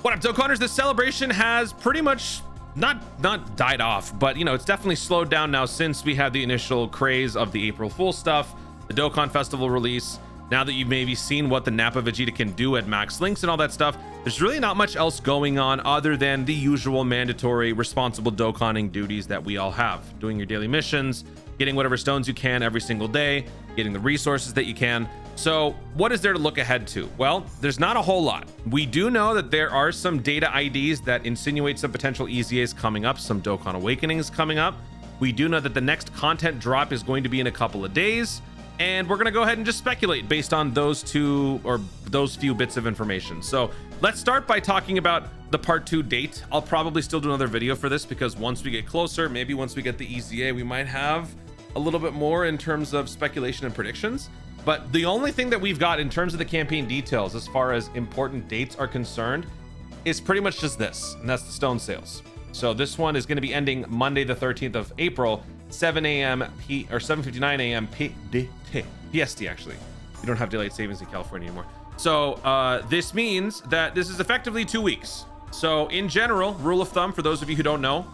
What up, Dokkanners? This celebration has pretty much not died off, but you know, it's definitely slowed down now since we had the initial craze of the April Fool stuff, the Dokkan Festival release. Now that you've maybe seen what the Nappa Vegeta can do at max links and all that stuff, there's really not much else going on other than the usual mandatory responsible Dokkanning duties that we all have. Doing your daily missions, getting whatever stones you can every single day, getting the resources that you can. So what is there to look ahead to? Well, there's not a whole lot. We do know that there are some data IDs that insinuate some potential EZAs coming up, some Dokkan Awakenings coming up. We do know that the next content drop is going to be in a couple of days. And we're going to go ahead and just speculate based on those two or those few bits of information. So let's start by talking about the part 2 date. I'll probably still do another video for this because once we get closer, maybe once we get the EZA, we might have a little bit more in terms of speculation and predictions. But the only thing that we've got in terms of the campaign details as far as important dates are concerned is pretty much just this, and that's the stone sales. So this one is going to be ending Monday the 13th of April, 7 a.m. or 7:59 a.m. PST. Actually, you don't have daylight savings in California anymore. So this means that this is effectively 2 weeks. So in general, rule of thumb for those of you who don't know,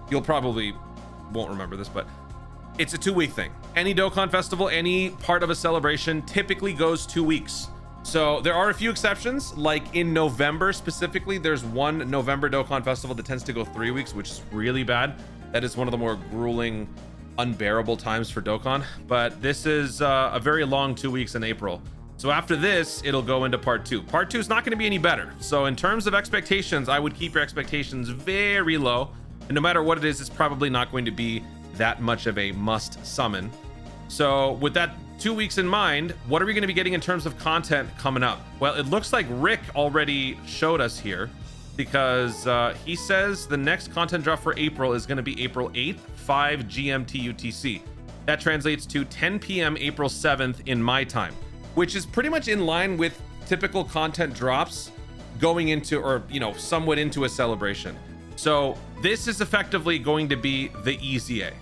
you'll probably won't remember this, but it's a 2-week thing. Any Dokkan festival, any part of a celebration typically goes 2 weeks. So there are a few exceptions, like in November specifically, there's one November Dokkan festival that tends to go 3 weeks, which is really bad. That is one of the more grueling, unbearable times for Dokkan. But this is a very long 2 weeks in April. So after this, it'll go into part 2. Part 2 is not going to be any better. So in terms of expectations, I would keep your expectations very low. And no matter what it is, it's probably not going to be that much of a must summon. So with that 2 weeks in mind, what are we going to be getting in terms of content coming up? Well, it looks like Rick already showed us here because he says the next content drop for April is going to be April 8th, 5 GMT UTC. That translates to 10 p.m. April 7th in my time, which is pretty much in line with typical content drops going into, or you know, somewhat into a celebration. So this is effectively going to be the EZA.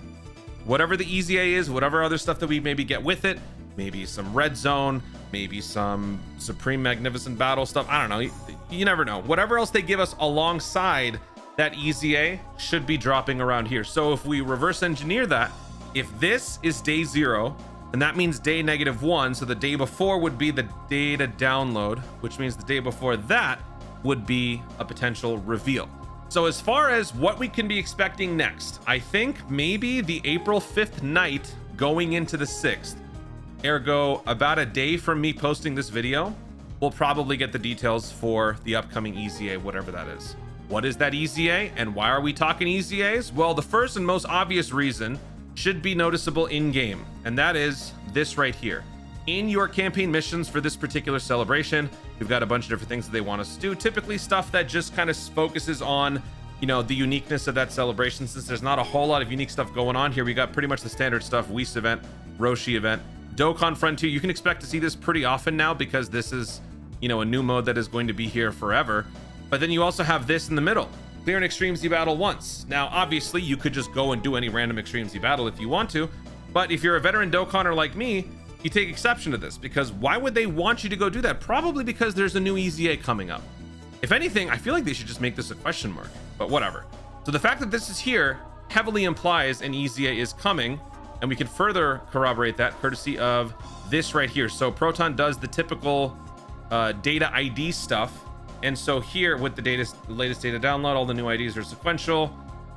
Whatever the EZA is, whatever other stuff that we maybe get with it, maybe some red zone, maybe some supreme magnificent battle stuff, I don't know, you never know. Whatever else they give us alongside that EZA should be dropping around here. So if we reverse engineer that, if this is day 0, and that means day -1, so the day before would be the data download, which means the day before that would be a potential reveal. So as far as what we can be expecting next, I think maybe the April 5th night going into the 6th, ergo about a day from me posting this video, we'll probably get the details for the upcoming EZA, whatever that is. What is that EZA and why are we talking EZAs? Well, the first and most obvious reason should be noticeable in game, and that is this right here. In your campaign missions for this particular celebration, we've got a bunch of different things that they want us to do. Typically stuff that just kind of focuses on, you know, the uniqueness of that celebration. Since there's not a whole lot of unique stuff going on here, we got pretty much the standard stuff: Whis event, Roshi event, Dokkan Frontier. You can expect to see this pretty often now because this is, you know, a new mode that is going to be here forever. But then you also have this in the middle: clear an Extreme Z battle once. Now, obviously, you could just go and do any random Extreme Z battle if you want to, but if you're a veteran Dokkaner like me, you take exception to this, because why would they want you to go do that? Probably because there's a new EZA coming up. If anything, I feel like they should just make this a question mark, but whatever. So the fact that this is here heavily implies an EZA is coming, and we can further corroborate that courtesy of this right here. So Proton does the typical data ID stuff, and so here with the latest data download, all the new IDs are sequential.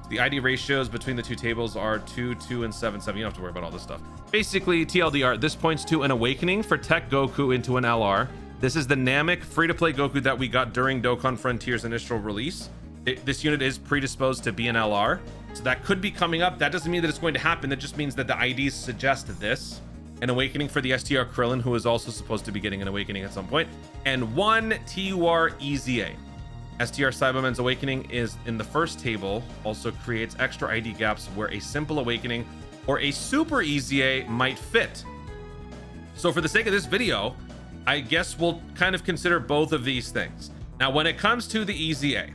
The ID ratios between the two tables are 2, 2, and 7, 7. You don't have to worry about all this stuff. Basically, TLDR, this points to an awakening for Tech Goku into an LR. This is the Namek free-to-play Goku that we got during Dokkan Frontier's initial release. This unit is predisposed to be an LR, so that could be coming up. That doesn't mean that it's going to happen. That just means that the IDs suggest this. An awakening for the STR Krillin, who is also supposed to be getting an awakening at some point, and 1 TUR EZA. STR Cyberman's awakening is in the first table, also creates extra ID gaps where a simple awakening or a super EZA might fit. So for the sake of this video, I guess we'll kind of consider both of these things. Now, when it comes to the EZA,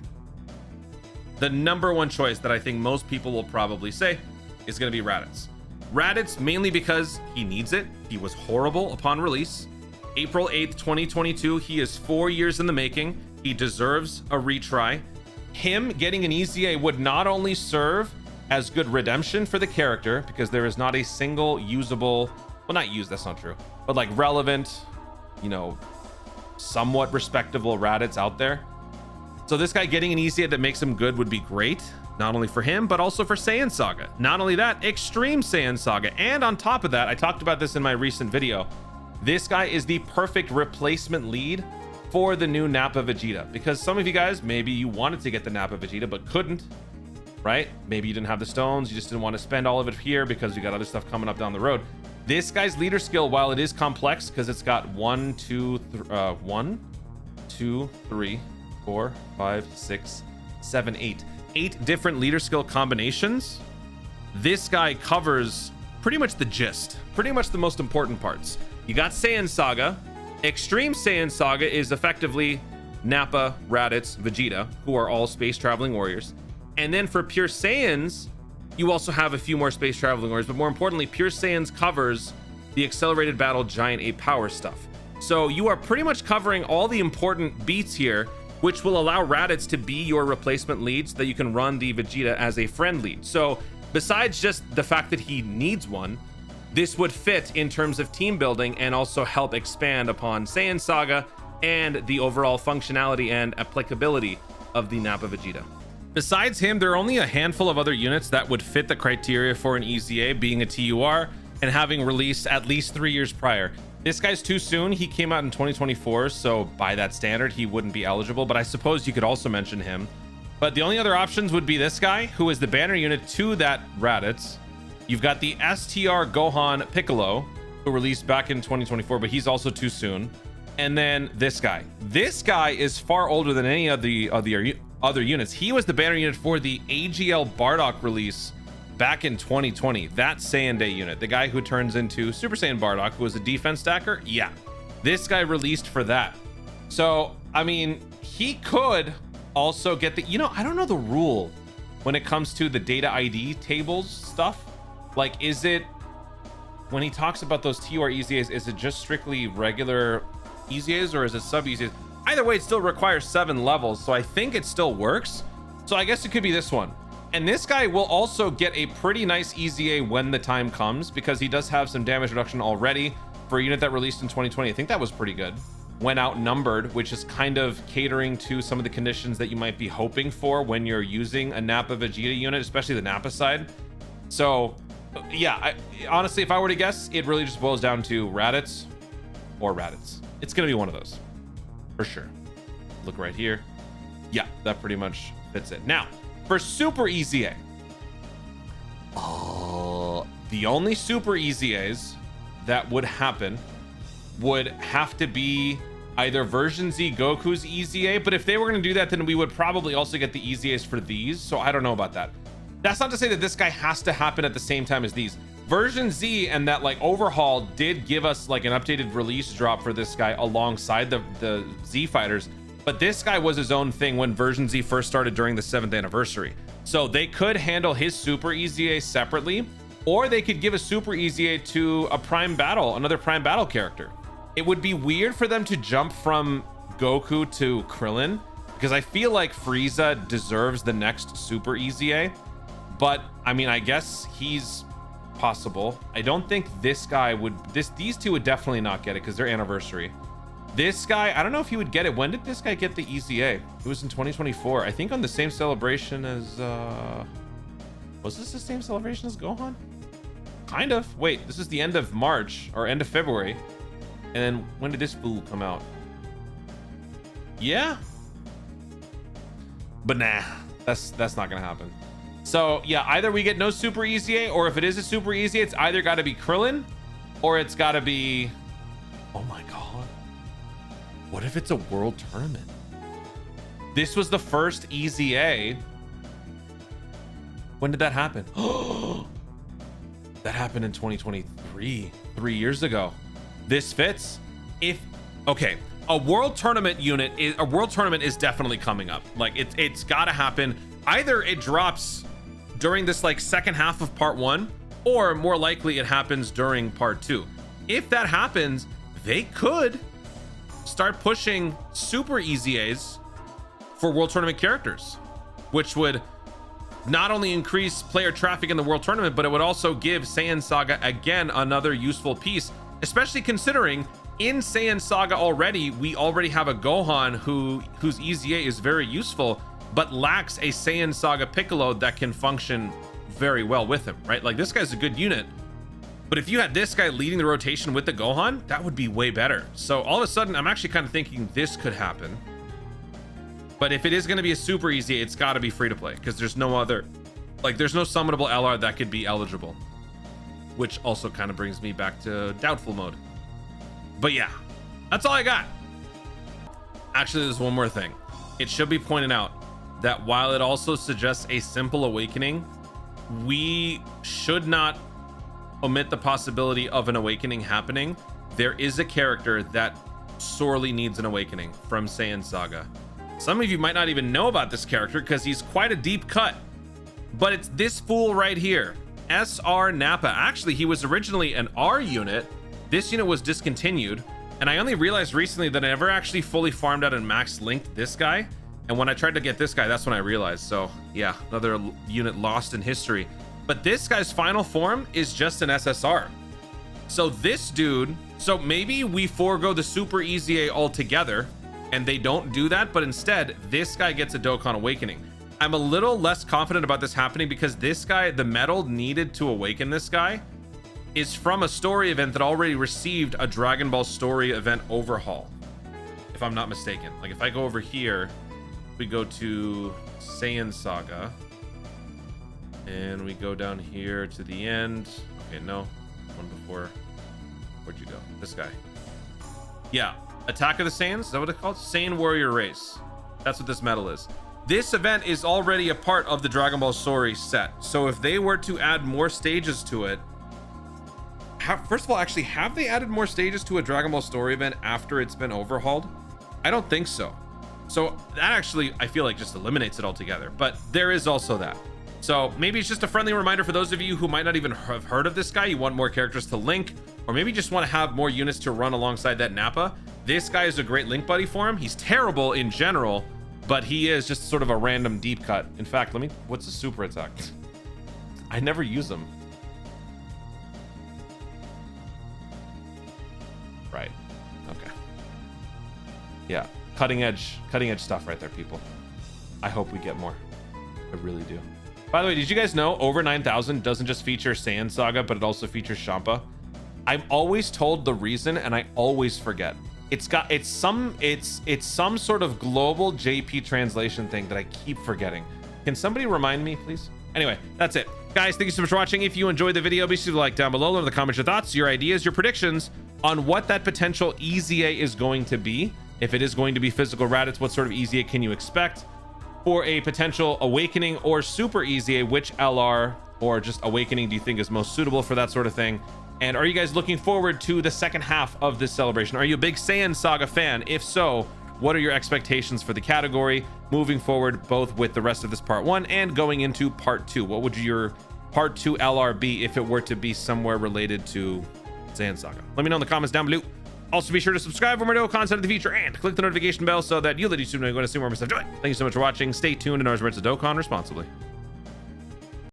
the number one choice that I think most people will probably say is going to be RADITZ. RADITZ mainly because he needs it. He was horrible upon release. April 8th, 2022, he is 4 years in the making. He deserves a retry. Him getting an EZA would not only serve as good redemption for the character, because there is not a single usable, well, not used, that's not true, but like relevant, you know, somewhat respectable Raditz out there. So this guy getting an EZA that makes him good would be great, not only for him, but also for Saiyan Saga. Not only that, Extreme Saiyan Saga. And on top of that, I talked about this in my recent video, this guy is the perfect replacement lead for the new Nappa Vegeta, because some of you guys, maybe you wanted to get the Nappa Vegeta but couldn't, right? Maybe you didn't have the stones, you just didn't want to spend all of it here because you got other stuff coming up down the road. This guy's leader skill, while it is complex, because it's got 1 2 3 4 5 6 7 8 different leader skill combinations, this guy covers pretty much the gist, pretty much the most important parts. You got Saiyan Saga. Extreme Saiyan Saga is effectively Nappa, Raditz, Vegeta, who are all space traveling warriors. And then for Pure Saiyans, you also have a few more space traveling warriors, but more importantly, Pure Saiyans covers the accelerated battle giant ape power stuff. So you are pretty much covering all the important beats here, which will allow Raditz to be your replacement lead so that you can run the Vegeta as a friend lead. So besides just the fact that he needs one, this would fit in terms of team building and also help expand upon Saiyan Saga and the overall functionality and applicability of the Nappa Vegeta. Besides him, there are only a handful of other units that would fit the criteria for an EZA, being a TUR and having released at least 3 years prior. This guy's too soon. He came out in 2024, so by that standard, he wouldn't be eligible, but I suppose you could also mention him. But the only other options would be this guy, who is the banner unit to that Raditz. You've got the STR Gohan Piccolo, who released back in 2024, but he's also too soon. And then this guy. This guy is far older than any of the other units. He was the banner unit for the AGL Bardock release back in 2020. That Saiyan Day unit, the guy who turns into Super Saiyan Bardock, who was a defense stacker. Yeah, this guy released for that. So, I mean, he could also get the, you know, I don't know the rule when it comes to the data ID tables stuff. Like, is it, when he talks about those TUR EZAs, is it just strictly regular EZAs or is it sub EZAs? Either way, it still requires 7 levels, so I think it still works. So I guess it could be this one. And this guy will also get a pretty nice EZA when the time comes, because he does have some damage reduction already for a unit that released in 2020. I think that was pretty good. When outnumbered, which is kind of catering to some of the conditions that you might be hoping for when you're using a Nappa Vegeta unit, especially the Nappa side. So yeah, honestly, if I were to guess, it really just boils down to Raditz or Raditz. It's gonna be one of those for sure. Look right here. Yeah, that pretty much fits it. Now for Super EZA, the only Super EZAs that would happen would have to be either version Z Goku's EZA, but if they were going to do that, then we would probably also get the EZAs for these. So I don't know about that. That's not to say that this guy has to happen at the same time as these. Version Z and that like overhaul did give us like an updated release drop for this guy alongside the Z fighters, but this guy was his own thing when version Z first started during the 7th anniversary. So they could handle his Super EZA separately, or they could give a Super EZA to a Prime Battle, another Prime Battle character. It would be weird for them to jump from Goku to Krillin, because I feel like Frieza deserves the next Super EZA. But I mean, I guess he's possible. I don't think this guy would, these two would definitely not get it because they're anniversary. This guy, I don't know if he would get it. When did this guy get the EZA? It was in 2024. I think on the same celebration as, was this the same celebration as Gohan? Kind of. Wait, this is the end of March or end of February. And then when did this fool come out? Yeah. But nah, that's not gonna happen. So yeah, either we get no Super EZA, or if it is a Super EZA, it's either got to be Krillin, or it's got to be, oh my god, what if it's a world tournament? This was the first EZA. When did that happen? That happened in 2023, 3 years ago. This fits. If okay, a world tournament is definitely coming up. Like it's got to happen. Either it drops during this like second half of part 1, or more likely it happens during part 2. If that happens, they could start pushing Super EZAs for World Tournament characters, which would not only increase player traffic in the World Tournament, but it would also give Saiyan Saga again another useful piece, especially considering in Saiyan Saga we already have a Gohan whose EZA is very useful, but lacks a Saiyan Saga Piccolo that can function very well with him, right? Like, this guy's a good unit, but if you had this guy leading the rotation with the Gohan, that would be way better. So all of a sudden, I'm actually kind of thinking this could happen. But if it is going to be a super easy, it's got to be free to play, because there's no other, like, there's no summonable LR that could be eligible, which also kind of brings me back to doubtful mode. But yeah, that's all I got. Actually, there's one more thing. It should be pointed out that while it also suggests a simple awakening, we should not omit the possibility of an awakening happening. There is a character that sorely needs an awakening from Saiyan Saga. Some of you might not even know about this character because he's quite a deep cut, but it's this fool right here, SR Nappa. Actually, he was originally an R unit. This unit was discontinued, and I only realized recently that I never actually fully farmed out and max linked this guy. And when I tried to get this guy, that's when I realized. So yeah, another unit lost in history. But this guy's final form is just an SSR. So this dude, so maybe we forego the super EZA altogether and they don't do that, but instead this guy gets a Dokkan Awakening. I'm a little less confident about this happening because this guy, the medal needed to awaken this guy, is from a story event that already received a Dragon Ball story event overhaul, if I'm not mistaken. Like, if I go over here, we go to Saiyan Saga and we go down here to the end. Okay, no, one before. Where'd you go? This guy. Yeah, Attack of the Saiyans, is that what it's called? Saiyan Warrior Race. That's what this medal is. This event is already a part of the Dragon Ball story set, so if they were to add more stages to it, first of all, actually, have they added more stages to a Dragon Ball story event after it's been overhauled? I don't think so. So that actually, I feel like, just eliminates it altogether. But there is also that. So maybe it's just a friendly reminder for those of you who might not even have heard of this guy. You want more characters to link, or maybe just want to have more units to run alongside that Nappa. This guy is a great link buddy for him. He's terrible in general, but he is just sort of a random deep cut. In fact, what's the super attack? I never use them. Right. Okay. Yeah. Cutting edge stuff right there, people. I hope we get more. I really do. By the way, did you guys know over 9,000 doesn't just feature Saiyan Saga, but it also features Champa? I'm always told the reason, and I always forget. It's some sort of global JP translation thing that I keep forgetting. Can somebody remind me, please? Anyway, that's it. Guys, thank you so much for watching. If you enjoyed the video, be sure to like down below, leave in the comments your thoughts, your ideas, your predictions on what that potential EZA is going to be. If it is going to be physical Raditz, what sort of EZA can you expect? For a potential awakening or super EZA, which LR or just awakening do you think is most suitable for that sort of thing? And are you guys looking forward to the second half of this celebration? Are you a big Saiyan Saga fan? If so, what are your expectations for the category moving forward, both with the rest of this part 1 and going into part 2? What would your part 2 LR be if it were to be somewhere related to Saiyan Saga? Let me know in the comments down below. Also, be sure to subscribe for more content in the future and click the notification bell so that you'll let YouTube know when I see more of my stuff. Thank you so much for watching. Stay tuned and always remember to Dokkan responsibly.